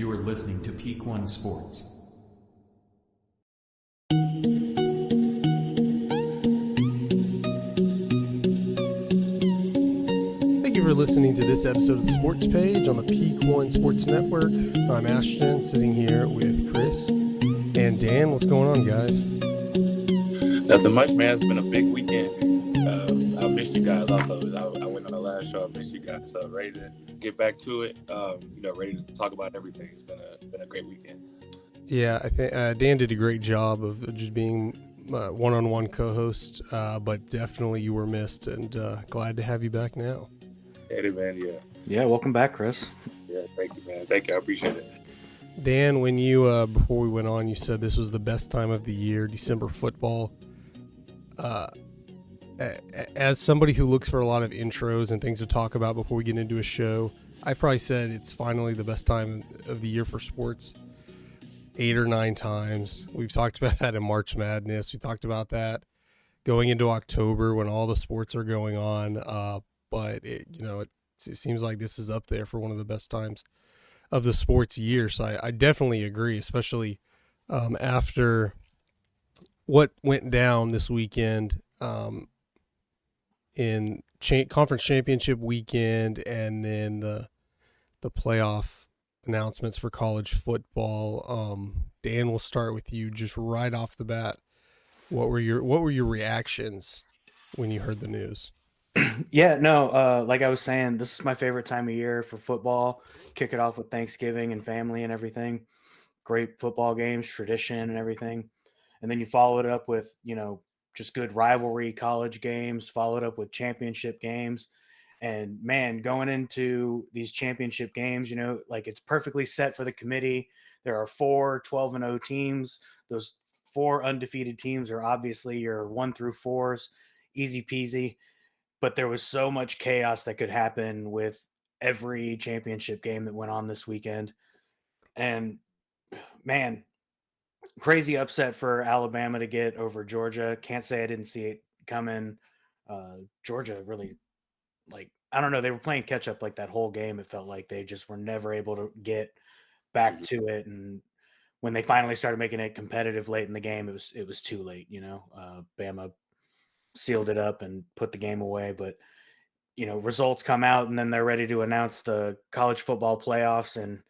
You are listening to Peak One Sports. Thank you for listening to this episode of the Sports Page on the Peak One Sports Network. I'm Ashton, sitting here with Chris and Dan. What's going on, guys? Nothing much, man. It's been a big weekend. I missed you guys also. I went on the last show. I missed you guys. So ready to get back to it. Ready to talk about everything. It's been a great weekend. Yeah, I think Dan did a great job of just being one-on-one co-host, but definitely you were missed, and glad to have you back now. Hey, man. Yeah, welcome back, Chris. Yeah, thank you, man. Thank you. I appreciate it. Dan, when you before we went on, you said this was the best time of the year, December football. As somebody who looks for a lot of intros and things to talk about before we get into a show, I probably said it's finally the best time of the year for sports 8 or 9 times. We've talked about that in March Madness. We talked about that going into October when all the sports are going on. But it seems like this is up there for one of the best times of the sports year. So I definitely agree, especially after what went down this weekend in conference championship weekend, and then the playoff announcements for college football. Dan, we'll start with you just right off the bat. What were your reactions when you heard the news? Yeah, no, like I was saying, this is my favorite time of year for football. Kick it off with Thanksgiving and family and everything. Great football games, tradition and everything. And then you follow it up with, just good rivalry college games, followed up with championship games. And man, going into these championship games, like it's perfectly set for the committee. There are 4 12-0 teams. Those 4 undefeated teams are obviously your 1 through 4s, easy peasy. But there was so much chaos that could happen with every championship game that went on this weekend. And man, crazy upset for Alabama to get over Georgia. Can't say I didn't see it coming. Georgia really, I don't know. They were playing catch up like that whole game. It felt like they just were never able to get back to it. And when they finally started making it competitive late in the game, it was too late. Bama sealed it up and put the game away. But results come out, and then they're ready to announce the college football playoffs. And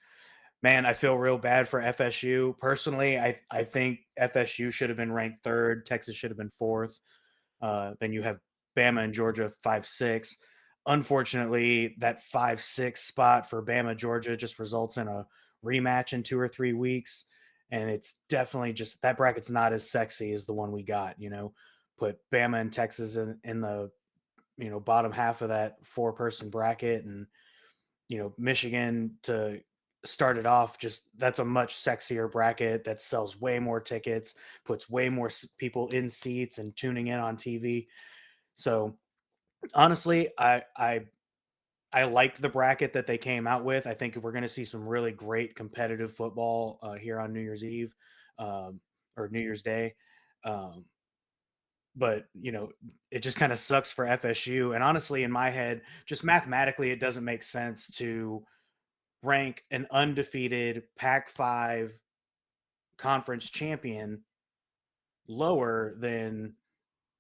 man, I feel real bad for FSU. Personally, I think FSU should have been ranked 3rd. Texas should have been 4th. Then you have Bama and Georgia 5-6. Unfortunately, that 5-6 spot for Bama, Georgia just results in a rematch in 2 or 3 weeks. And it's definitely just that bracket's not as sexy as the one we got, put Bama and Texas in the, bottom half of that 4-person bracket, and, Michigan to start it off, just that's a much sexier bracket that sells way more tickets, puts way more people in seats and tuning in on TV. So honestly, I like the bracket that they came out with. I think we're going to see some really great competitive football here on New Year's Eve or New Year's Day. But it just kind of sucks for FSU. And honestly, in my head, just mathematically, it doesn't make sense to rank an undefeated Pac-5 conference champion lower than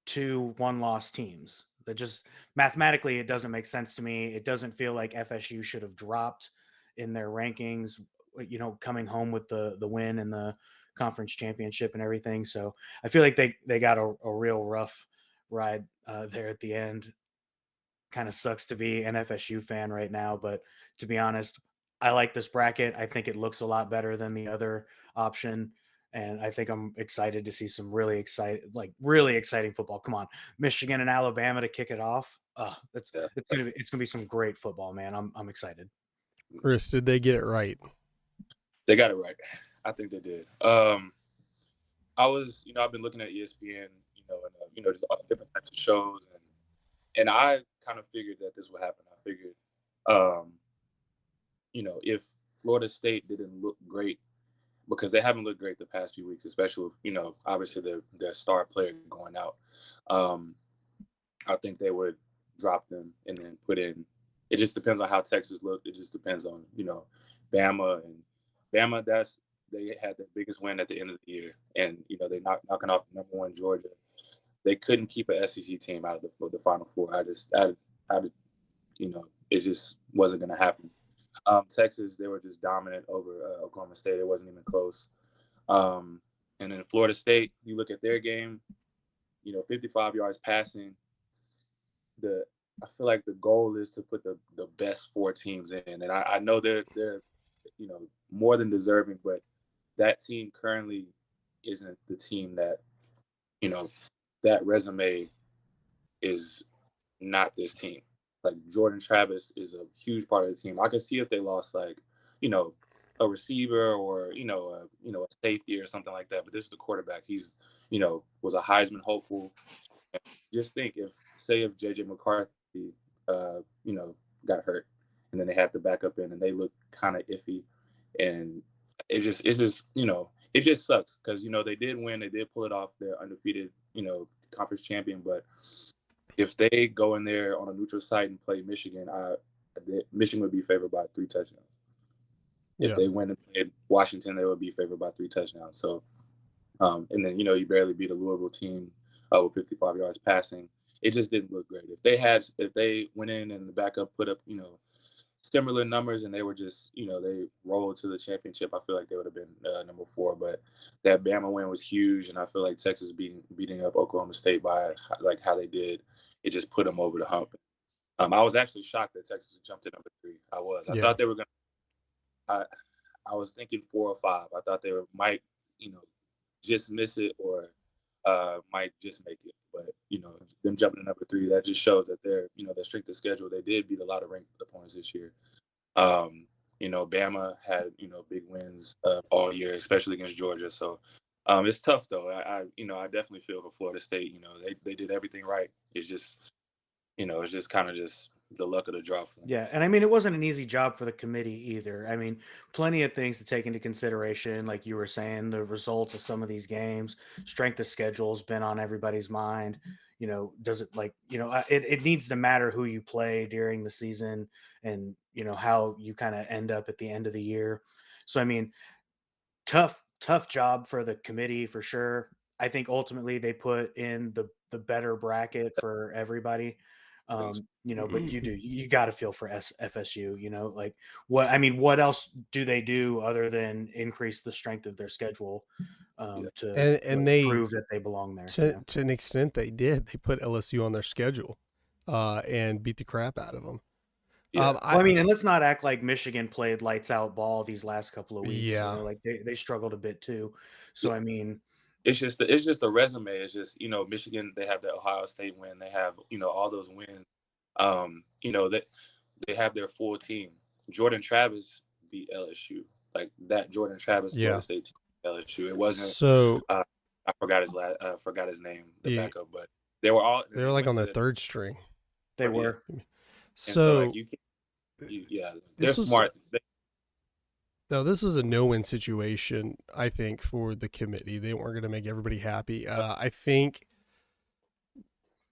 2 one-loss teams. That just mathematically, it doesn't make sense to me. It doesn't feel like FSU should have dropped in their rankings, coming home with the win and the conference championship and everything. So I feel like they got a real rough ride there at the end. Kind of sucks to be an FSU fan right now, but to be honest, I like this bracket. I think it looks a lot better than the other option. And I think I'm excited to see some really exciting football. Come on, Michigan and Alabama to kick it off. It's gonna be some great football, man. I'm excited. Chris, did they get it right? They got it right. I think they did. I've been looking at ESPN, and just all different types of shows, and I kind of figured that this would happen. I figured, if Florida State didn't look great, because they haven't looked great the past few weeks, especially with, obviously their star player going out. I think they would drop them and then put in. It just depends on how Texas looked. It just depends on, Bama and Bama, they had their biggest win at the end of the year, and they knocking off number one Georgia. They couldn't keep an SEC team out of the Final Four. It just wasn't going to happen. Texas, they were just dominant over Oklahoma State. It wasn't even close. And then Florida State, you look at their game, 55 yards passing. I feel like the goal is to put the best four teams in, and I know they're more than deserving, but that team currently isn't the team that that resume is not this team. Like Jordan Travis is a huge part of the team. I can see if they lost a receiver or a safety or something like that, but this is the quarterback. He's was a Heisman hopeful. And just think if JJ McCarthy got hurt and then they had to back up in and they look kind of iffy, and it just sucks because they did win, they did pull it off, they're undefeated conference champion, but if they go in there on a neutral site and play Michigan, Michigan would be favored by 3 touchdowns. If they win and play Washington, they would be favored by 3 touchdowns. So, and then you barely beat a Louisville team with 55 yards passing. It just didn't look great. If they went in and the backup put up similar numbers and they were just they rolled to the championship, I feel like they would have been number 4. But that Bama win was huge, and I feel like Texas beating up Oklahoma State by how they did, it just put them over the hump. I was actually shocked that Texas jumped to number 3. I thought they were going to. I was thinking 4 or 5. I thought they might just miss it or might just make it. But them jumping to number 3, that just shows that their strength of schedule. They did beat a lot of ranked opponents this year. Bama had big wins all year, especially against Georgia. So it's tough though. I definitely feel for Florida State. They did everything right. It's just it's just kind of just the luck of the draw for them. Yeah, and I mean, it wasn't an easy job for the committee either. I mean, plenty of things to take into consideration, like you were saying, the results of some of these games, strength of schedule has been on everybody's mind. Does it it needs to matter who you play during the season and, how you kind of end up at the end of the year. So, I mean, tough job for the committee for sure. I think ultimately they put in the better bracket for everybody. But you got to feel for FSU, what else do they do other than increase the strength of their schedule to they prove that they belong there? To an extent they did. They put LSU on their schedule and beat the crap out of them. Yeah. And let's not act like Michigan played lights out ball these last couple of weeks. Yeah. They struggled a bit too. So, yeah. I mean, it's just the resume. It's just, Michigan, they have the Ohio State win. They have, all those wins. They have their full team. Jordan Travis beat LSU. Like that Jordan Travis Florida State team beat LSU. It wasn't so I forgot his name, the backup, but they were all they were like on their third string. They were. So they're smart. No, this is a no-win situation, I think, for the committee. They weren't going to make everybody happy. I think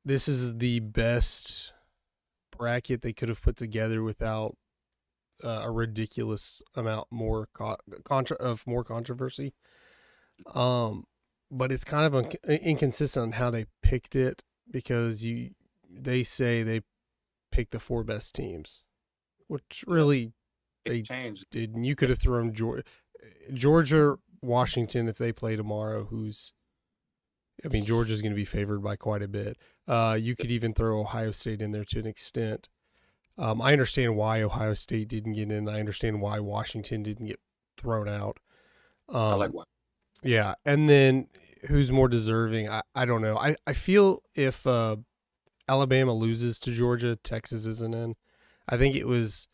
this is the best bracket they could have put together without a ridiculous amount more controversy. But it's kind of inconsistent on how they picked it because they say they picked the 4 best teams, which really they changed. Didn't. You could have thrown Georgia, Washington if they play tomorrow. Georgia's going to be favored by quite a bit. You could even throw Ohio State in there to an extent. I understand why Ohio State didn't get in. I understand why Washington didn't get thrown out. I like why. Yeah, and then who's more deserving? I don't know. I feel if Alabama loses to Georgia, Texas isn't in. I think it was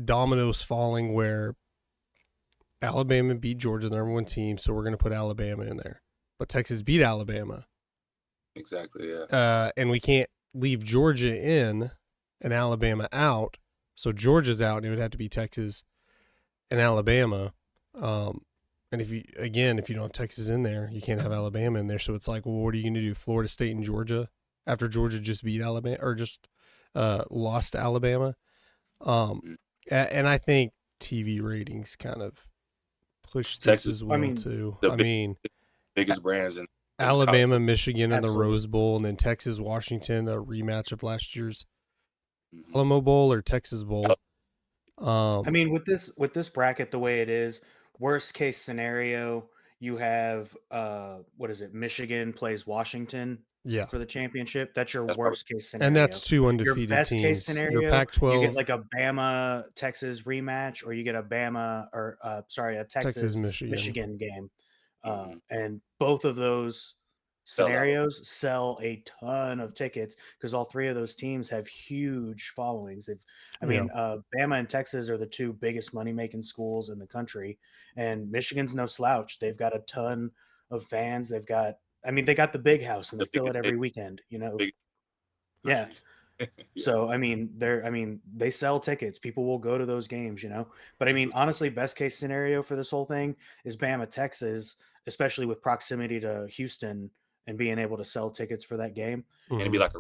dominoes falling where Alabama beat Georgia, the number 1 team, so we're going to put Alabama in there. But Texas beat Alabama. Exactly, yeah. And we can't leave Georgia in and Alabama out, so Georgia's out, and it would have to be Texas and Alabama. And if you don't have Texas in there, you can't have Alabama in there. So it's like, well, what are you going to do? Florida State and Georgia after Georgia just beat Alabama or just lost to Alabama? And I think TV ratings kind of push this Texas, as well too. biggest brands in Alabama, Michigan in the Absolutely. Rose Bowl, and then Texas, Washington, a rematch of last year's Mhm. Alamo Bowl or Texas Bowl. I mean, with this bracket the way it is, worst case scenario, you have what is it? Michigan plays Washington yeah, for the championship. That's your That's probably worst case and scenario. that's two Your undefeated best case teams. Your scenario, you get Pac-12, like a Bama Texas rematch, or you get a Bama or a Texas Michigan. Michigan game, Mhm. and both of those Sell out. scenarios sell a ton of tickets because all three of those teams have huge followings. Bama and Texas are the two biggest money making schools in the country, and Michigan's no slouch. They've got a ton of fans. They got the big house and The they fill it biggest, every weekend. big Yeah. countries. Yeah. So they sell tickets. People will go to those games, But honestly, best case scenario for this whole thing is Bama, Texas, especially with proximity to Houston and being able to sell tickets for that game. And it'd be like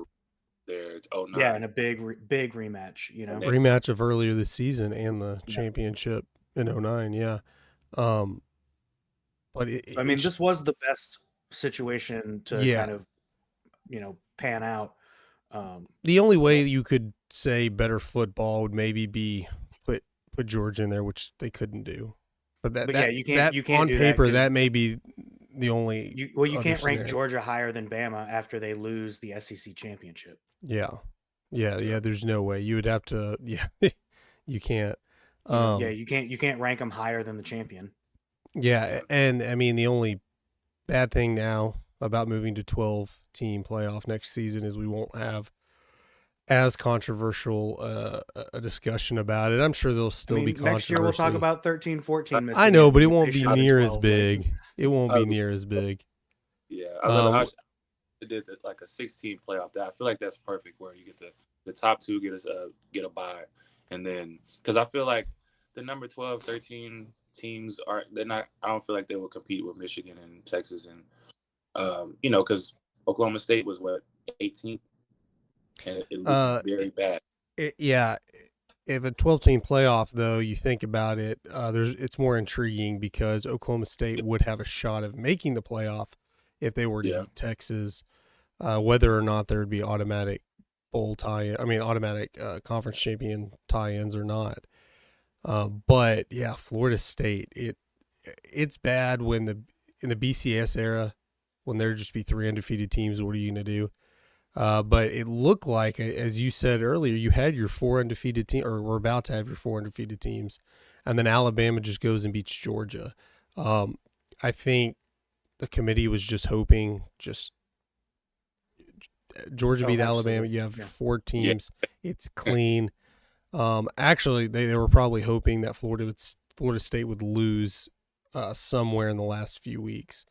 there's Yeah, 09. and a big rematch, And then rematch of earlier this season and the championship in 09. Yeah. But this was the best situation to kind of, pan out. The only way you could say better football would maybe be put Georgia in there, which they couldn't do. But you can't on do paper that that may be the only. You can't rank scenario. Georgia higher than Bama after they lose the SEC championship. Yeah. There's no way you would have to. Yeah, you can't. You can't rank them higher than the champion. Yeah, and the only bad thing now about moving to 12-team playoff next season is we won't have as controversial a discussion about it. I'm sure there'll still be controversy. Next year we'll talk about 13, 14 missing. I know, but it won't be near as big. It won't be near as big. Yeah, I love it did like a 16 playoff. I feel like that's perfect where you get the top two get a bye, and then because I feel like the number 12, 13 teams they're not. I don't feel like they will compete with Michigan and Texas and because Oklahoma State was 18th, and it looked very bad. If a 12-team playoff, though, you think about it, it's more intriguing because Oklahoma State would have a shot of making the playoff if they were to beat Texas, whether or not there would be automatic conference champion tie-ins or not. But yeah, Florida State, it's bad when in the BCS era, when there just be 3 undefeated teams. What are you going to do? But it looked like, as you said earlier, you had your 4 undefeated teams, or were about to have your 4 undefeated teams, and then Alabama just goes and beats Georgia. I think the committee was just hoping Georgia beat Alabama. You have 4 teams. Yeah. It's clean. Actually, they were probably hoping that Florida State would lose somewhere in the last few weeks.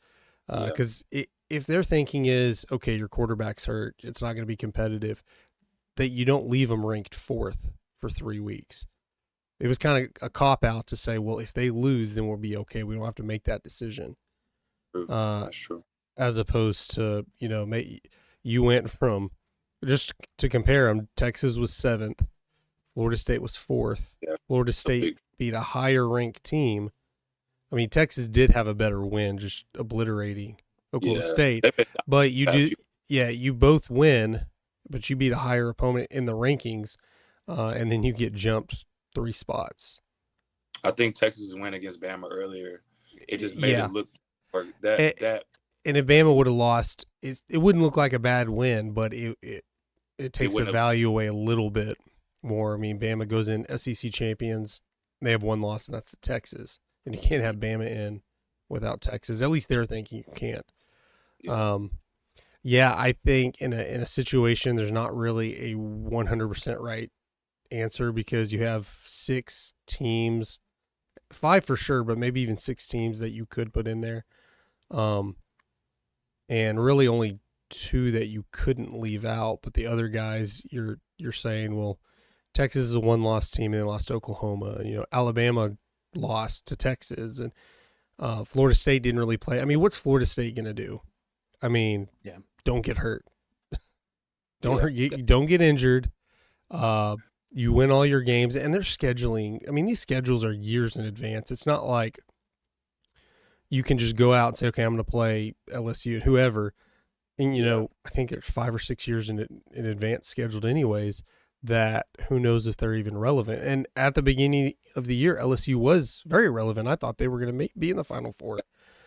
Because if their thinking is, okay, your quarterback's hurt, it's not going to be competitive, that you don't leave them ranked 4th for 3 weeks. It was kind of a cop-out to say, well, if they lose, then we'll be okay. We don't have to make that decision. True. That's true. As opposed to, you went from, just to compare them, Texas was 7th, Florida State was 4th. Yeah. Florida State beat a higher-ranked team. I mean, Texas did have a better win, just obliterating Oklahoma State. But you both win, but you beat a higher opponent in the rankings, and then you get jumped 3 spots. I think Texas' win against Bama earlier, it just made it look like that. And if Bama would have lost, it wouldn't look like a bad win, but it takes the value away a little bit more. I mean, Bama goes in SEC champions. They have 1 loss, and that's to Texas. And you can't have Bama in without Texas. At least they're thinking you can't. Yeah. I think in a situation, there's not really a 100% right answer because you have 6 teams, 5 for sure, but maybe even 6 teams that you could put in there. And really only 2 that you couldn't leave out, but the other guys you're saying, well, Texas is a 1-loss team and they lost to Oklahoma. Alabama lost to Texas, and Florida State didn't really play. I mean, what's Florida State going to do? I mean, don't get hurt. Don't get injured. You win all your games, and they're scheduling. I mean, these schedules are years in advance. It's not like you can just go out and say, okay, I'm going to play LSU and whoever. And, I think there's 5 or 6 years in advance scheduled anyways, that who knows if they're even relevant. And at the beginning of the year, LSU was very relevant. I thought they were going to be in the Final Four.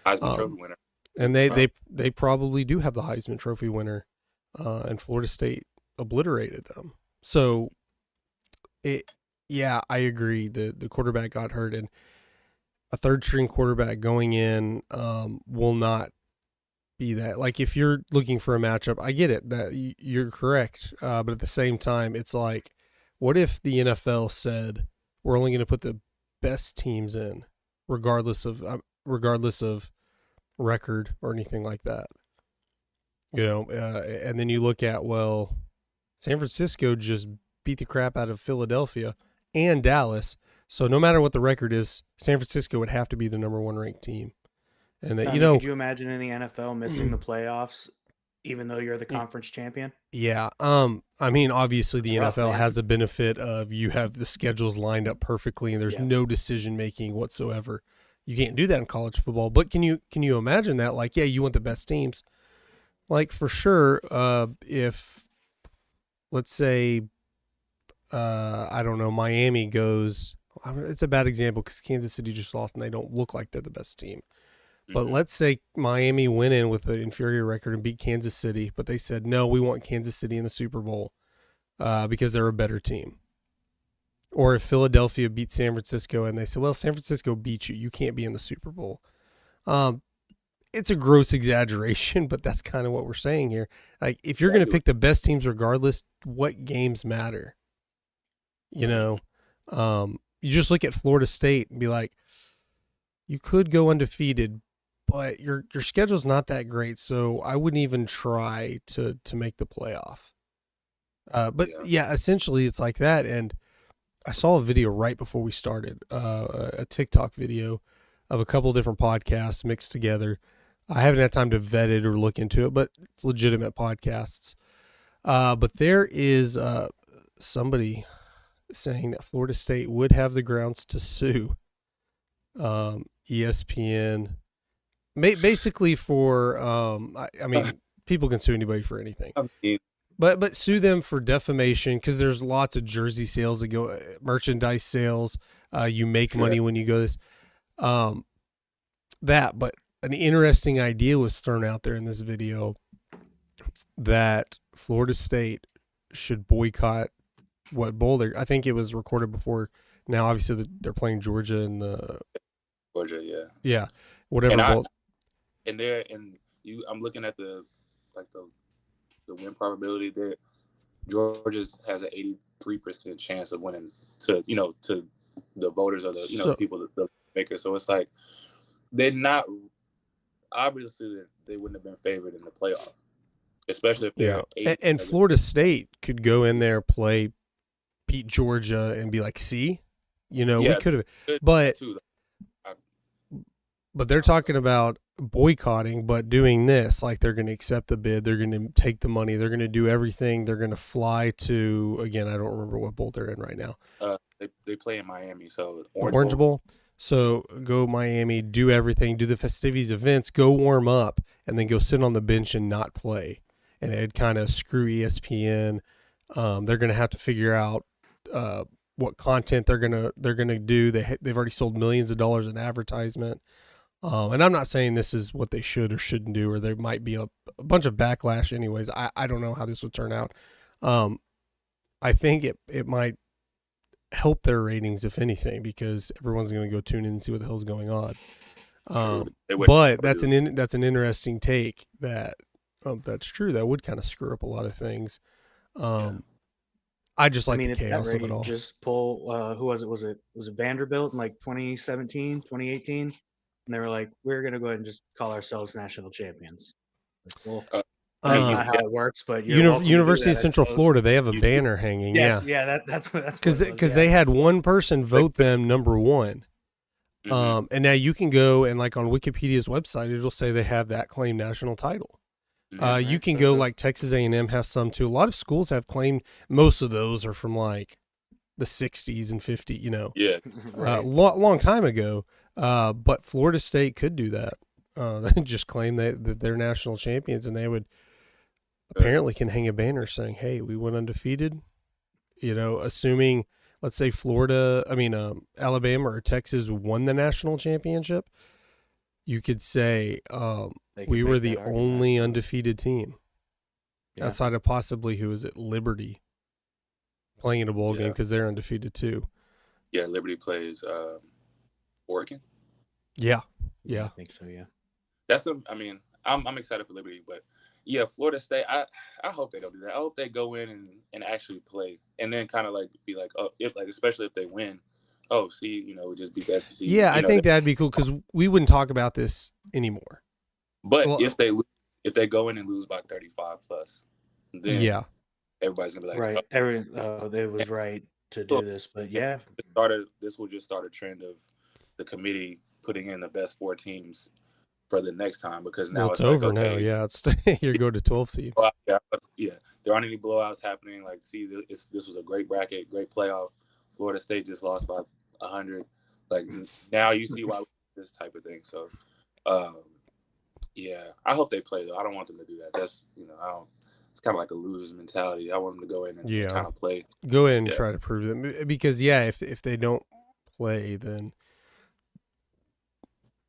Heisman Trophy winner. And they probably do have the Heisman Trophy winner, and Florida State obliterated them. So, I agree. The quarterback got hurt, and a third-string quarterback going in will not be that. Like, if you're looking for a matchup, I get it. That you're correct. But at the same time, it's like, what if the NFL said we're only going to put the best teams in, regardless of record or anything like that? And then you look at, well, San Francisco just beat the crap out of Philadelphia and Dallas. So no matter what the record is, San Francisco would have to be the number 1 ranked team. And that, could you imagine in the NFL missing the playoffs, even though you're the conference champion? Yeah. Obviously the rough, NFL man. has the benefit of you have the schedules lined up perfectly and there's no decision making whatsoever. You can't do that in college football, but can you imagine that? Like, yeah, you want the best teams. Like, for sure, if, let's say, I don't know, Miami goes, it's a bad example because Kansas City just lost and they don't look like they're the best team. But let's say Miami went in with an inferior record and beat Kansas City, but they said, no, we want Kansas City in the Super Bowl because they're a better team. Or if Philadelphia beat San Francisco and they said, well, San Francisco beat you, you can't be in the Super Bowl. It's a gross exaggeration, but that's kind of what we're saying here. Like, if you're going to pick the best teams regardless, what games matter? You just look at Florida State and be like, you could go undefeated, but your schedule's not that great, so I wouldn't even try to make the playoff. But essentially it's like that. And I saw a video right before we started, a TikTok video of a couple different podcasts mixed together. I haven't had time to vet it or look into it, but it's legitimate podcasts. But there is somebody saying that Florida State would have the grounds to sue ESPN, basically for people can sue anybody for anything, but sue them for defamation because there's lots of jersey sales that go, merchandise sales. You make money when you go this, but an interesting idea was thrown out there in this video that Florida State should boycott what bowl I think it was recorded before. Now, obviously, they're playing Georgia in the Georgia, whatever bowl. I'm looking at the win probability there. Georgia has an 83% chance of winning to the voters or the people, the makers. So it's like they're not, obviously they wouldn't have been favored in the playoff, especially if they're and Florida State could go in there, beat Georgia and be like, see, we could have, but they're talking about boycotting, but doing this, like they're going to accept the bid, they're going to take the money, they're going to do everything, they're going to fly to, again, I don't remember what bowl they're in right now. They play in Miami, so Orange Bowl. So go Miami, do everything, do the festivities, events, go warm up, and then go sit on the bench and not play. And it'd kind of screw ESPN. They're going to have to figure out what content they're gonna do. They've already sold millions of dollars in advertisement. And I'm not saying this is what they should or shouldn't do, or there might be a bunch of backlash anyways. I don't know how this would turn out. I think it might help their ratings, if anything, because everyone's going to go tune in and see what the hell's going on. But that's an interesting take that's true. That would kind of screw up a lot of things. I just like the chaos of it all. Just pull, who was it? Was it Vanderbilt in like 2017, 2018? And they were like, we're going to go ahead and just call ourselves national champions. Like, well, that's not how it works, but University of Central Florida, they have a banner hanging. Yes, that's because they had one person vote them number one. Mm-hmm. And now you can go and like on Wikipedia's website, it'll say they have that claimed national title. You can go like Texas A&M has some too. A lot of schools have claimed. Most of those are from like the 60s and 50s, Yeah. Right. long time ago. But Florida State could do that. They just claim that they're national champions, and they would apparently can hang a banner saying, "Hey, we went undefeated." Assuming, let's say Alabama or Texas won the national championship, you could say They could we were make the that argument, I only suppose. undefeated team Yeah. outside of possibly who is it, Liberty, playing in a bowl game Yeah. because they're undefeated too. Yeah, Liberty plays Oregon. Yeah. I think so. Yeah. I'm excited for Liberty, but yeah, Florida State. I hope they don't do that. I hope they go in and actually play, and then kind of like be like, oh, especially if they win. Oh, see, we just beat the SEC. Yeah, I think that'd be cool because we wouldn't talk about this anymore. But Well, if they go in and lose by 35 plus, then yeah, everybody's gonna be like, Right. They was right to do this, but yeah. This will just start a trend of the committee putting in the best 4 teams for the next time, because now it's it's over like, okay, now. Yeah, it's you go to 12 teams. Yeah, there aren't any blowouts happening. Like, see, this was a great bracket, great playoff. Florida State just lost by 100. Like, now you see why we do this type of thing. So, yeah, I hope they play though. I don't want them to do that. That's it's kind of like a loser's mentality. I want them to go in and kind of play. Go in and try to prove them, because if they don't play, then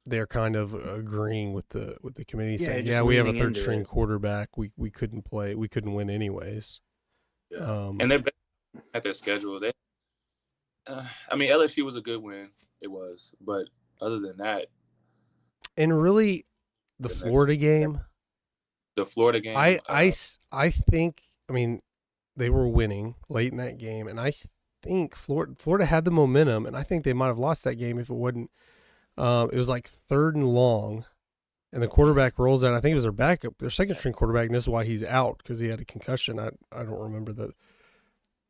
they're kind of agreeing with the committee saying, we have a third string quarterback. We couldn't play. We couldn't win anyways. Yeah. And they at their schedule. LSU was a good win. It was, but other than that, and really, the Florida game. I think. They were winning late in that game, and I think Florida had the momentum, and I think they might have lost that game if it wasn't. It was like 3rd and long, and the quarterback rolls out. I think it was their backup, their second string quarterback, and this is why he's out, because he had a concussion. I don't remember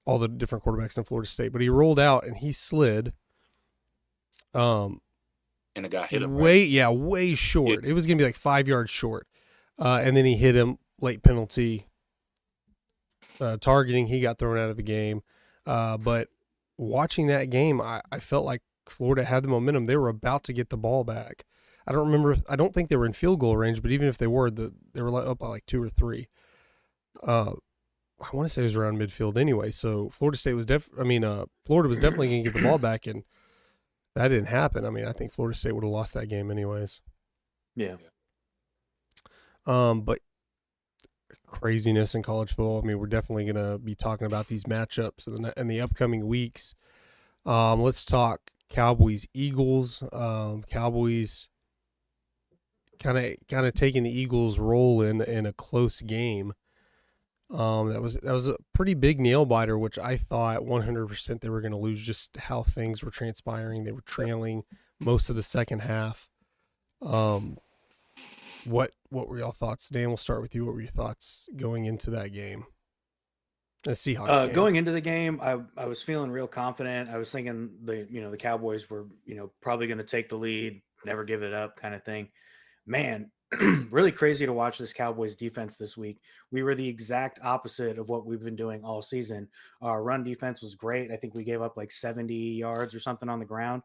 all the different quarterbacks in Florida State, but he rolled out and he slid. And the guy hit him way short. It was gonna be like 5 yards short, and then he hit him, late penalty. Targeting, he got thrown out of the game. But watching that game, I felt like Florida had the momentum. They were about to get the ball back. I don't think they were in field goal range, but even if they were, they were up by like 2 or 3. I want to say it was around midfield anyway. So Florida State was Florida was definitely going to get the ball back, and that didn't happen. I think Florida State would have lost that game anyways. Yeah. But craziness in college football. We're definitely going to be talking about these matchups in the upcoming weeks. Let's talk Cowboys Eagles. Cowboys kind of taking the Eagles' role in a close game. That was a pretty big nail biter, which I thought 100% they were going to lose, just how things were transpiring. They were trailing most of the second half. What were y'all thoughts? Dan, we'll start with you. What were your thoughts going into that game? The Seahawks game. Going into the game, I was feeling real confident. I was thinking the Cowboys were, probably going to take the lead, never give it up kind of thing. Man, really crazy to watch this Cowboys defense this week. We were the exact opposite of what we've been doing all season. Our run defense was great. I think we gave up like 70 yards or something on the ground.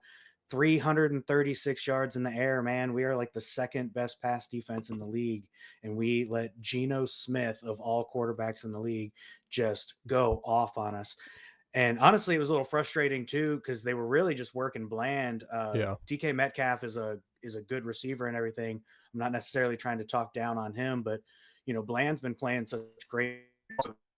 336 yards in the air, man. We are like the second best pass defense in the league. And we let Geno Smith, of all quarterbacks in the league, just go off on us. And honestly, it was a little frustrating too, because they were really just working Bland. DK Metcalf is a good receiver and everything. I'm not necessarily trying to talk down on him, but Bland's been playing such great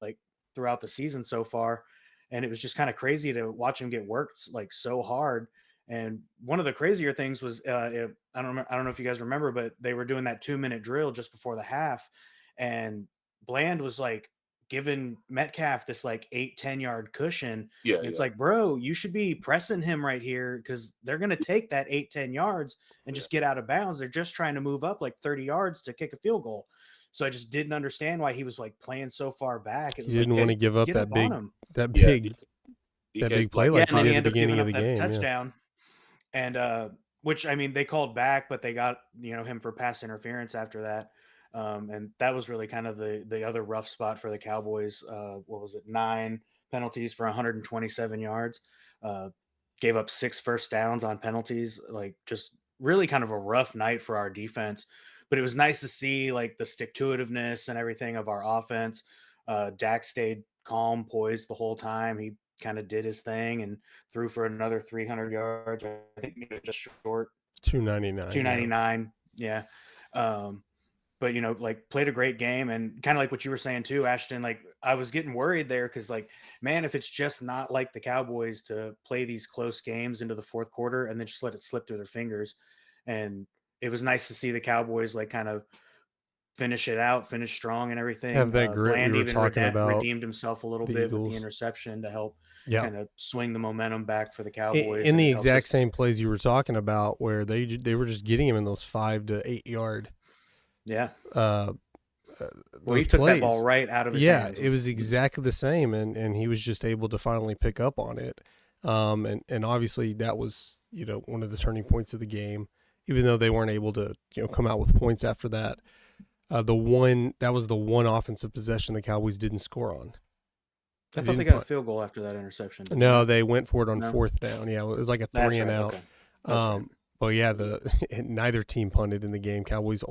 like throughout the season so far. And it was just kind of crazy to watch him get worked like so hard. And one of the crazier things was, I don't know if you guys remember, but they were doing that 2-minute drill just before the half, and Bland was like giving Metcalf this like 8-10 yard cushion. Yeah, and it's like, bro, you should be pressing him right here, because they're going to take that 8-10 yards and just get out of bounds. They're just trying to move up like 30 yards to kick a field goal. So I just didn't understand why he was like playing so far back. It was he didn't want to give up that big play like he did at the beginning of the game. Touchdown. And which, they called back, but they got him for pass interference after that. And that was really kind of the other rough spot for the Cowboys. What was it, 9 penalties for 127 yards. Gave up 6 first downs on penalties. Like, just really kind of a rough night for our defense. But it was nice to see like the stick-to-itiveness and everything of our offense. Dak stayed calm, poised the whole time. He kind of did his thing and threw for another 300 yards. I think just short 299. 299. Yeah. But like, played a great game, and kind of like what you were saying too, Ashton, like I was getting worried there because, like, man, if it's just not like the Cowboys to play these close games into the fourth quarter and then just let it slip through their fingers. And it was nice to see the Cowboys like kind of finish it out, finish strong and everything. Have that grit Bland we were even talking about. redeemed himself a little The bit with Eagles. the interception to help Yeah. kind of swing the momentum back for the Cowboys. In the exact same plays you were talking about, where they were just getting him in those 5 to 8 yard. Yeah. Well, he took that ball right out of his hands. It was exactly the same, and he was just able to finally pick up on it. And obviously that was, one of the turning points of the game, even though they weren't able to, come out with points after that. That was the one offensive possession the Cowboys didn't score on. I thought they got a field goal after that interception. No, they went for it on fourth down. Yeah, it was like a 3 and out. Okay. But yeah, neither team punted in the game. Cowboys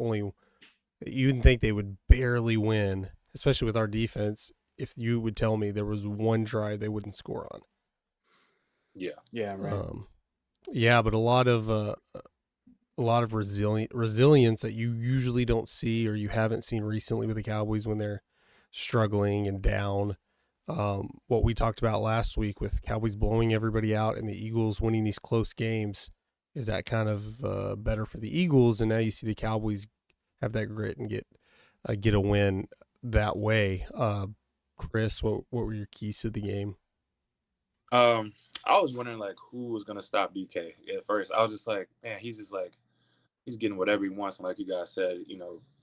you'd think they would barely win, especially with our defense, if you would tell me there was one drive they wouldn't score on. Yeah. Yeah, right. Yeah, but a lot of resilience that you usually don't see or you haven't seen recently with the Cowboys when they're struggling and down. What we talked about last week with Cowboys blowing everybody out and the Eagles winning these close games, is that kind of better for the Eagles? And now you see the Cowboys have that grit and get a win that way. Chris, what were your keys to the game? I was wondering like who was gonna stop DK at first. I was just like, man, he's getting whatever he wants. And like you guys said,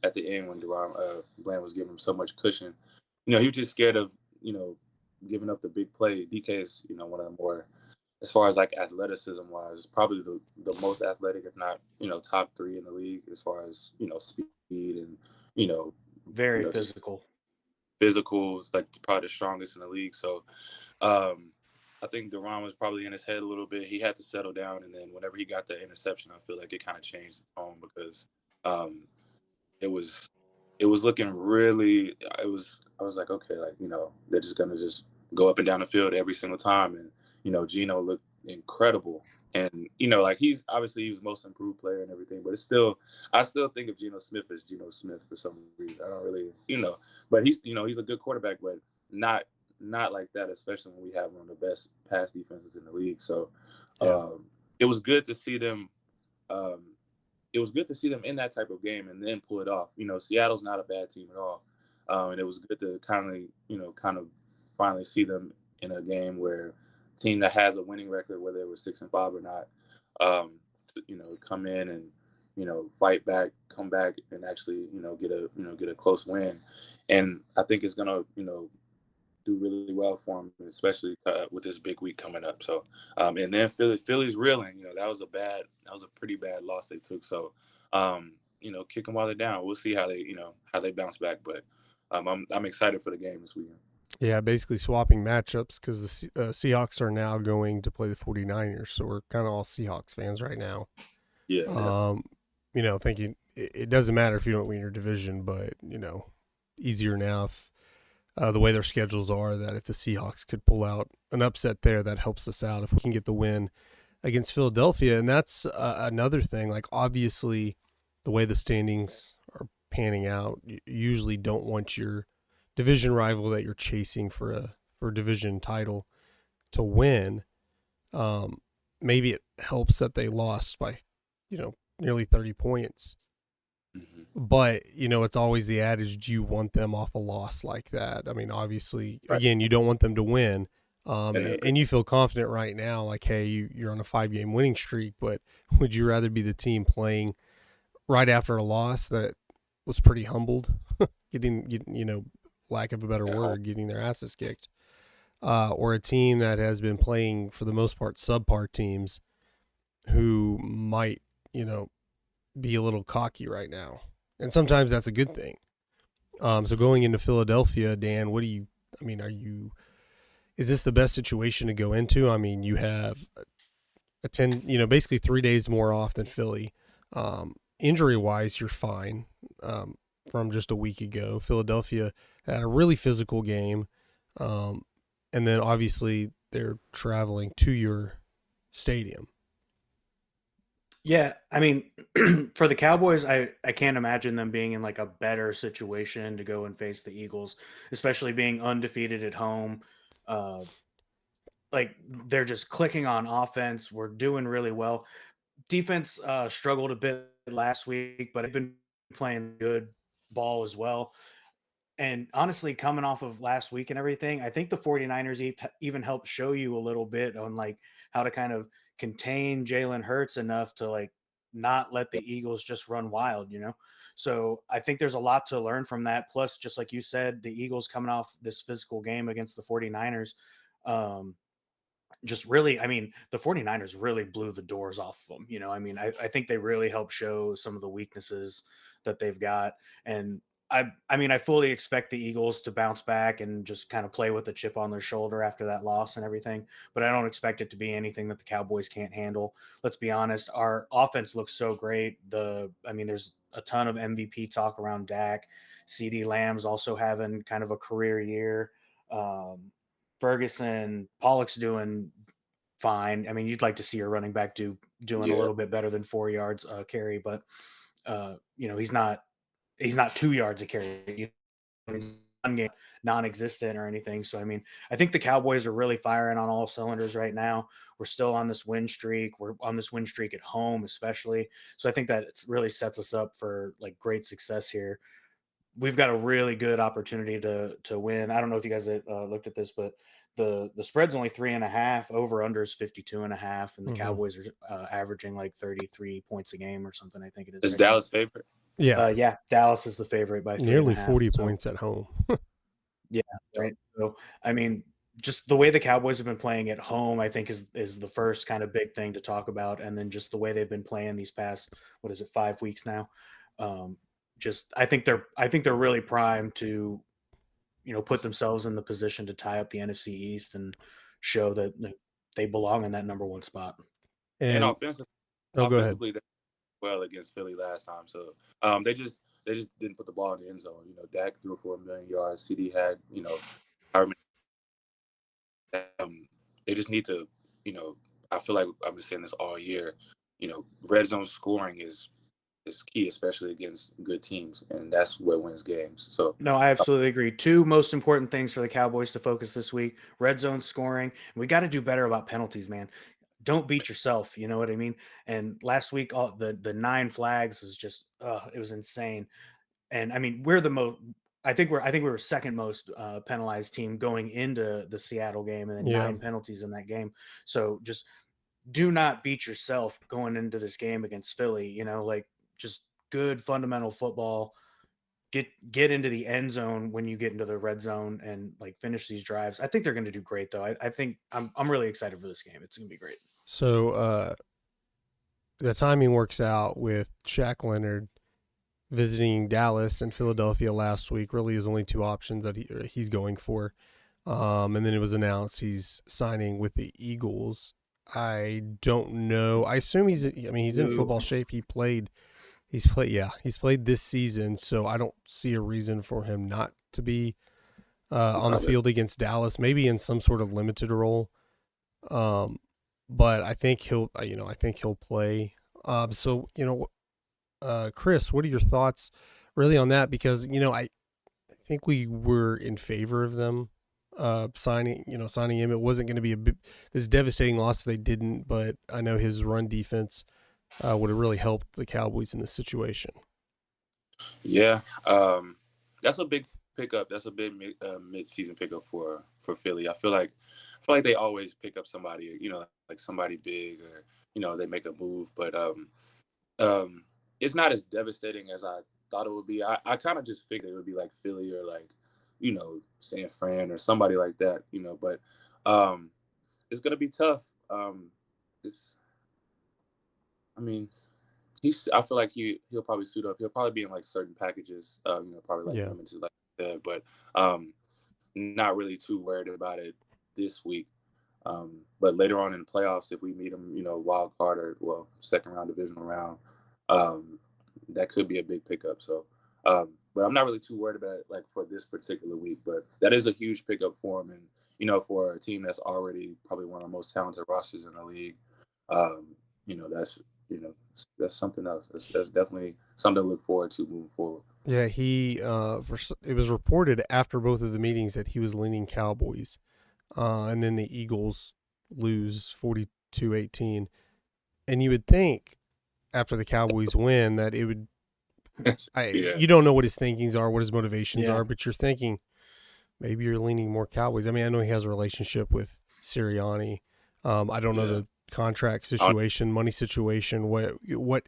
at the end when Bland was giving him so much cushion, he was just scared of giving up the big play. DK is one of the more, as far as like athleticism wise, probably the most athletic, if not top 3 in the league as far as speed and very physical. Physical is like probably the strongest in the league. So I think Duran was probably in his head a little bit. He had to settle down, and then whenever he got the interception, I feel like it kind of changed the tone because it was looking really. I was like, okay, like they're just gonna just go up and down the field every single time, and Geno looked incredible, and like he was most improved player and everything, but I still think of Geno Smith as Geno Smith for some reason. I don't really, but he's he's a good quarterback, but not like that, especially when we have one of the best pass defenses in the league. So it was good to see them. It was good to see them in that type of game and then pull it off. Seattle's not a bad team at all, and it was good to kind of finally see them in a game where a team that has a winning record, whether it was 6-5 or not, come in and fight back, come back, and actually get a close win. And I think it's gonna do really well for him, especially with this big week coming up. So, and then Philly's reeling. That was a pretty bad loss they took. So, kick them while they're down. We'll see how they bounce back. But I'm excited for the game this weekend. Yeah, basically swapping matchups because the Seahawks are now going to play the 49ers. So we're kind of all Seahawks fans right now. Yeah. Thinking it doesn't matter if you don't win your division, but easier now if the way their schedules are, that if the Seahawks could pull out an upset there, that helps us out if we can get the win against Philadelphia. And that's another thing. Like, obviously, the way the standings are panning out, you usually don't want your division rival that you're chasing for a division title to win. Maybe it helps that they lost by, nearly 30 points. Mm-hmm. But, it's always the adage, do you want them off a loss like that? I mean, obviously, again, you don't want them to win. And you feel confident right now, like, hey, you're on a 5-game winning streak, but would you rather be the team playing right after a loss that was pretty humbled, getting lack of a better word, getting their asses kicked, or a team that has been playing, for the most part, subpar teams who might, be a little cocky right now. And sometimes that's a good thing. So going into Philadelphia, Dan, is is this the best situation to go into? I mean, you have basically 3 days more off than Philly. Injury wise, you're fine. From just a week ago, Philadelphia had a really physical game. And then obviously they're traveling to your stadium. Yeah, I mean, for the Cowboys, I can't imagine them being in like a better situation to go and face the Eagles, especially being undefeated at home. Uh, like they're just clicking on offense. We're doing really well. Defense struggled a bit last week, but they've been playing good ball as well. And honestly, coming off of last week and everything, I think the 49ers even helped show you a little bit on like how to kind of contain Jalen Hurts enough to like not let the Eagles just run wild, you know? So I think there's a lot to learn from that. Plus, just like you said, the Eagles coming off this physical game against the 49ers, um, just really, I mean, the 49ers really blew the doors off of them. You know, I mean, I think they really helped show some of the weaknesses that they've got. And I mean, I fully expect the Eagles to bounce back and just kind of play with a chip on their shoulder after that loss and everything. But I don't expect it to be anything that the Cowboys can't handle. Let's be honest, our offense looks so great. I mean, there's a ton of MVP talk around Dak. CD Lamb's also having kind of a career year. Ferguson, Pollock's doing fine. I mean, you'd like to see your running back doing a Yeah. little bit better than 4 yards carry, but he's not 2 yards a carry. One game non-existent or anything. So I mean, I think the Cowboys are really firing on all cylinders right now. We're still on this win streak. We're on this win streak at home, especially. So I think that it really sets us up for like great success here. We've got a really good opportunity to win. I don't know if you guys looked at this, but the spread's only 3.5. Over under is 52.5, and the Mm-hmm. Cowboys are averaging like 33 points a game or something. I think it is. Is Right now. Dallas favorite? Yeah. Yeah, Dallas is the favorite by 3.5. Nearly 40 So, points at home. yeah, right. So I mean, just the way the Cowboys have been playing at home, I think is the first kind of big thing to talk about, and then just the way they've been playing these past 5 weeks now. Just I think they're really primed to put themselves in the position to tie up the NFC East and show that they belong in that number one spot. And And go ahead. offensively, they did well against Philly last time. So they just didn't put the ball in the end zone. You know, Dak threw for 1,000,000 yards. CD had, however they just need to, I feel like I've been saying this all year. Red zone scoring is key, especially against good teams, and that's what wins games. So No, I absolutely agree. Two most important things for the Cowboys to focus this week: red zone scoring. We got to do better about penalties, man. Don't beat yourself. You know what I mean? And last week, all the 9 flags was just, it was insane. And I mean, we're the most. I think we were second most penalized team going into the Seattle game, and then Yeah. 9 penalties in that game. So just do not beat yourself going into this game against Philly. Like just good fundamental football. Get into the end zone when you get into the red zone and like finish these drives. I think they're going to do great though. I think I'm really excited for this game. It's going to be great. So the timing works out with Shaq Leonard visiting Dallas and Philadelphia last week. Really is only 2 options that he's going for. And then it was announced he's signing with the Eagles. I don't know. I assume he's in football shape. He's played this season, so I don't see a reason for him not to be on the field against Dallas, maybe in some sort of limited role. But I think he'll play. So Chris, what are your thoughts really on that? Because I think we were in favor of them signing him. It wasn't going to be this devastating loss if they didn't, but I know his run defense would have really helped the Cowboys in this situation. Yeah, that's a big pickup. That's a big mid-season pickup for Philly. I feel like they always pick up somebody, like somebody big, or they make a move. But it's not as devastating as I thought it would be. I kind of just figured it would be like Philly or like San Fran or somebody like that. But it's gonna be tough. I feel like he'll probably suit up. He'll probably be in like certain packages, probably like limited like that. But not really too worried about it. this week. But later on in the playoffs, if we meet them, wild card or second round divisional round, that could be a big pickup. So, but I'm not really too worried about it like for this particular week. But that is a huge pickup for him, and for a team that's already probably one of the most talented rosters in the league, that's that's something else. That's definitely something to look forward to moving forward. Yeah, it was reported after both of the meetings that he was leaning Cowboys, and then the Eagles lose 42-18. And you would think after the Cowboys win that it would. You don't know what his thinkings are, what his motivations are, but you're thinking maybe you're leaning more Cowboys. I mean, I know he has a relationship with Sirianni. I don't know the contract situation, money situation, what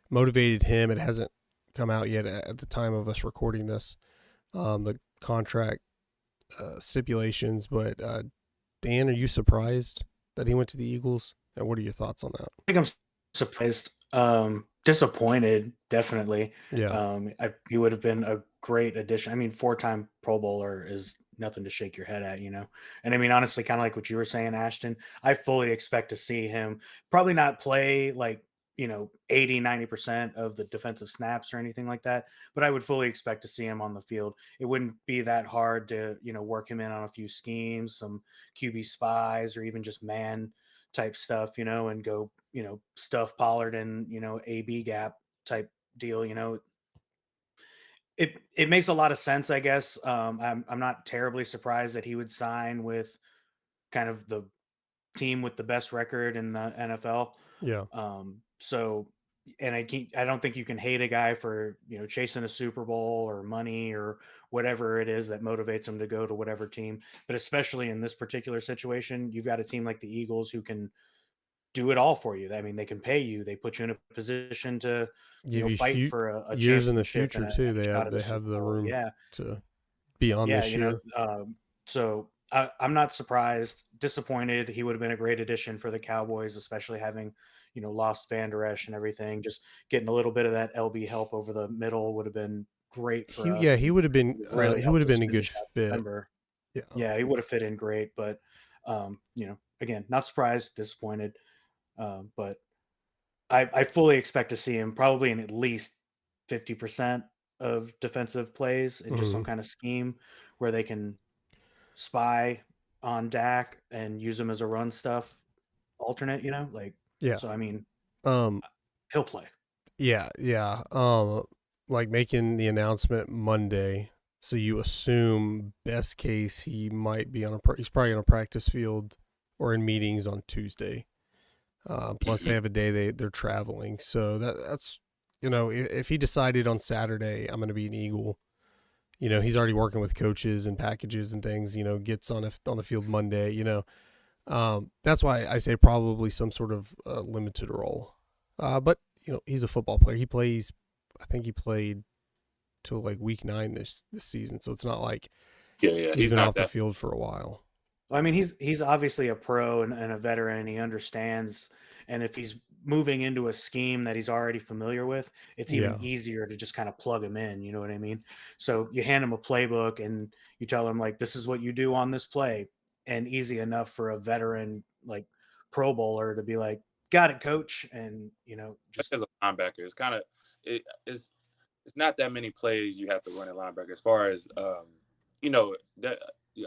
motivated him. It hasn't come out yet at the time of us recording this, the contract stipulations. But Dan, are you surprised that he went to the Eagles? And what are your thoughts on that? I think I'm surprised. Disappointed, definitely. Yeah. He would have been a great addition. I mean, 4-time Pro Bowler is nothing to shake your head at, And I mean, honestly, kind of like what you were saying, Ashton, I fully expect to see him probably not play like, 80, 90% of the defensive snaps or anything like that, but I would fully expect to see him on the field. It wouldn't be that hard to, work him in on a few schemes, some QB spies, or even just man type stuff, and go, stuff Pollard and, AB gap type deal, It makes a lot of sense, I guess. I'm not terribly surprised that he would sign with kind of the team with the best record in the NFL. Yeah. And I don't think you can hate a guy for, chasing a Super Bowl or money or whatever it is that motivates him to go to whatever team. But especially in this particular situation, you've got a team like the Eagles who can do it all for you. I mean, they can pay you. They put you in a position to, Give you fight for a years in the championship future and too. and a They shot have at a the Super Bowl. room Yeah. to be on Yeah, this year. So I'm not surprised. Disappointed. He would have been a great addition for the Cowboys, especially having, lost Van Der Esch and everything. Just getting a little bit of that LB help over the middle would have been great for us. He would have been Really he would have helped us been a good finish out fit. December. Yeah. Yeah, he would have fit in great, but again, not surprised, disappointed. But I fully expect to see him probably in at least 50% of defensive plays in just some kind of scheme where they can spy on Dak and use him as a run stuff alternate, Yeah. So I mean, Um he'll play. Yeah. Like making the announcement Monday, so you assume best case he's probably on a practice field or in meetings on Tuesday. Plus they have a day they're traveling, so that's if he decided on Saturday I'm going to be an Eagle, he's already working with coaches and packages and things. Gets on the field Monday. That's why I say probably some sort of limited role. But he's a football player. I think he played till like week 9 this season, so it's not like he's been off the field for a while. I mean, he's obviously a pro and a veteran. He understands, and if he's moving into a scheme that he's already familiar with, it's even easier to just kind of plug him in. You know what I mean? So you hand him a playbook and you tell him like, this is what you do on this play, and easy enough for a veteran like Pro Bowler to be like, got it, coach, and just as a linebacker, it's not that many plays you have to run at linebacker as far as that.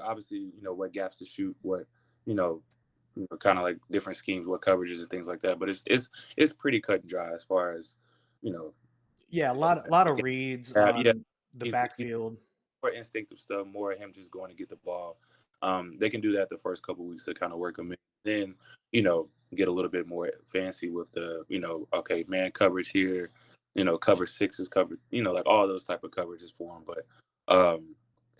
Obviously, what gaps to shoot, what kind of like different schemes, what coverages and things like that. But it's pretty cut and dry as far as a lot of reads on the backfield. More instinctive stuff, more him just going to get the ball. They can do that the first couple of weeks to kind of work him in. Then get a little bit more fancy with the okay, man coverage here, cover 6 is covered, like all those type of coverages for him. But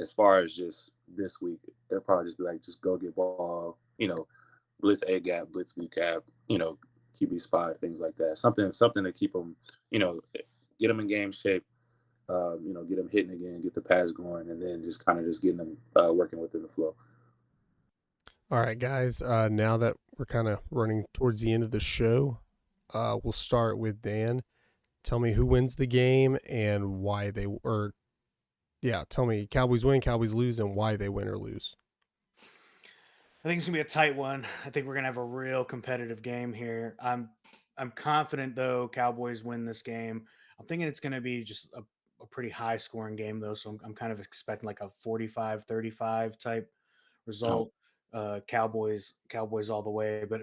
as far as just this week, it'll probably just be like, just go get ball, blitz A gap, blitz B gap, QB spy, things like that. Something to keep them, get them in game shape, get them hitting again, get the pass going, and then just kind of just getting them working within the flow. All right, guys. Now that we're kind of running towards the end of the show, we'll start with Dan. Tell me who wins the game and why tell me Cowboys win, Cowboys lose, and why they win or lose. I think it's gonna be a tight one. I think we're gonna have a real competitive game here. I'm confident though Cowboys win this game. I'm thinking it's gonna be just a pretty high scoring game though. So I'm kind of expecting like a 45-35 type Oh, result. Cowboys all the way. But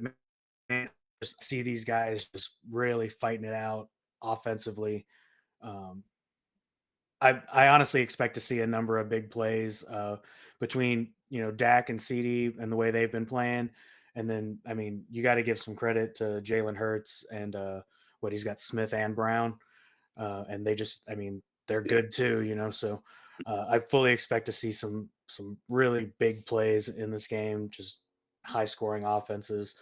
man, just see these guys just really fighting it out offensively. Um, I honestly expect to see a number of big plays between Dak and CD and the way they've been playing, and then I mean you got to give some credit to Jalen Hurts and what he's got Smith and Brown, and they just I mean they're yeah. good too, So I fully expect to see some really big plays in this game, just high scoring offenses.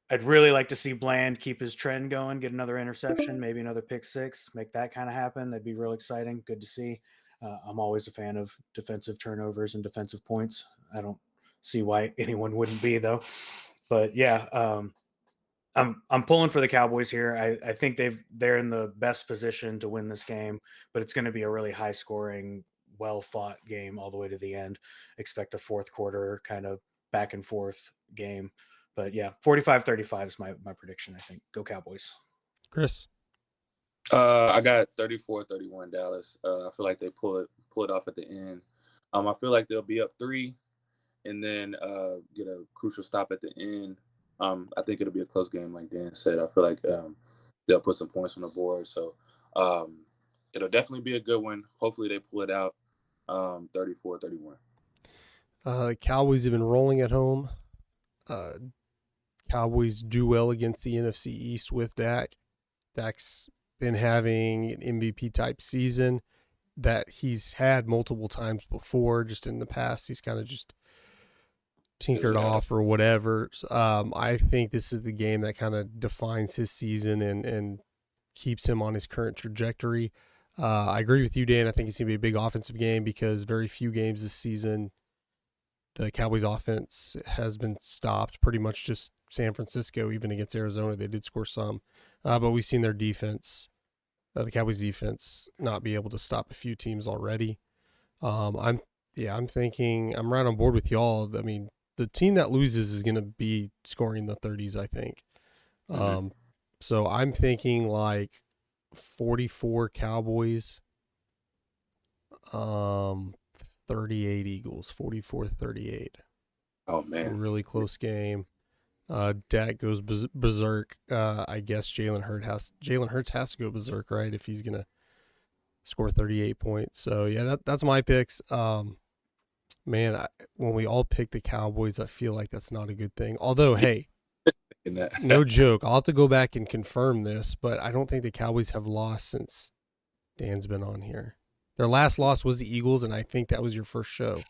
I'd really like to see Bland keep his trend going, get another interception, maybe another pick six, make that kind of happen. That'd be real exciting. Good to see. I'm always a fan of defensive turnovers and defensive points. I don't see why anyone wouldn't be though. But yeah, I'm pulling for the Cowboys here. I think they're in the best position to win this game, but it's going to be a really high scoring, well fought game all the way to the end. Expect a fourth quarter kind of back and forth game. But yeah, 45-35 is my prediction, I think. Go Cowboys. Chris. I got 34-31 Dallas. I feel like they pull it off at the end. I feel like they'll be up 3 and then get a crucial stop at the end. I think it'll be a close game, like Dan said. I feel like they'll put some points on the board. So it'll definitely be a good one. Hopefully they pull it out 34-31. Cowboys have been rolling at home. Cowboys do well against the NFC East with Dak. Dak's been having an MVP type season that he's had multiple times before. Just in the past, he's kind of just tinkered off or whatever. I think this is the game that kind of defines his season and keeps him on his current trajectory. I agree with you, Dan. I think it's going to be a big offensive game because very few games this season the Cowboys offense has been stopped. Pretty much just San Francisco, even against Arizona, they did score some. But we've seen their defense, the Cowboys defense, not be able to stop a few teams already. I'm thinking I'm right on board with y'all. I mean, the team that loses is going to be scoring in the 30s, I think. So I'm thinking like 44 Cowboys, 38 Eagles, 44-38. Oh man, really close game. Dak goes berserk. I guess Jalen Hurts has to go berserk, right? If he's gonna score 38 points. So yeah, that's my picks. Man, when we all pick the Cowboys, I feel like that's not a good thing. Although, hey, no joke. I'll have to go back and confirm this, but I don't think the Cowboys have lost since Dan's been on here. Their last loss was the Eagles, and I think that was your first show.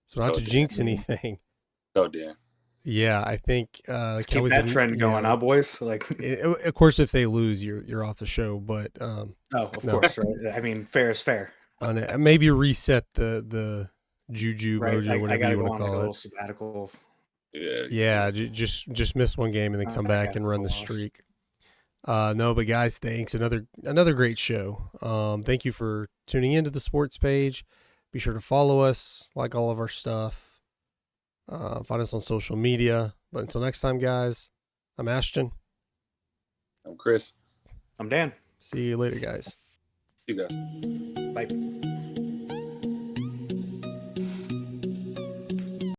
So not to jinx anything. Oh, Dan. Yeah, I think Let's keep that trend going, huh, boys? Like, of course, if they lose, you're off the show. But of course, right? I mean, fair is fair. Maybe reset the juju right. mojo, whatever you want to call it. A little sabbatical. Yeah. Just miss one game and then come back and run the streak. No, but guys, thanks. Another great show. Thank you for tuning into the sports page. Be sure to follow us, like all of our stuff. Find us on social media. But until next time, guys, I'm Ashton. I'm Chris. I'm Dan. See you later, guys. See you guys. Bye.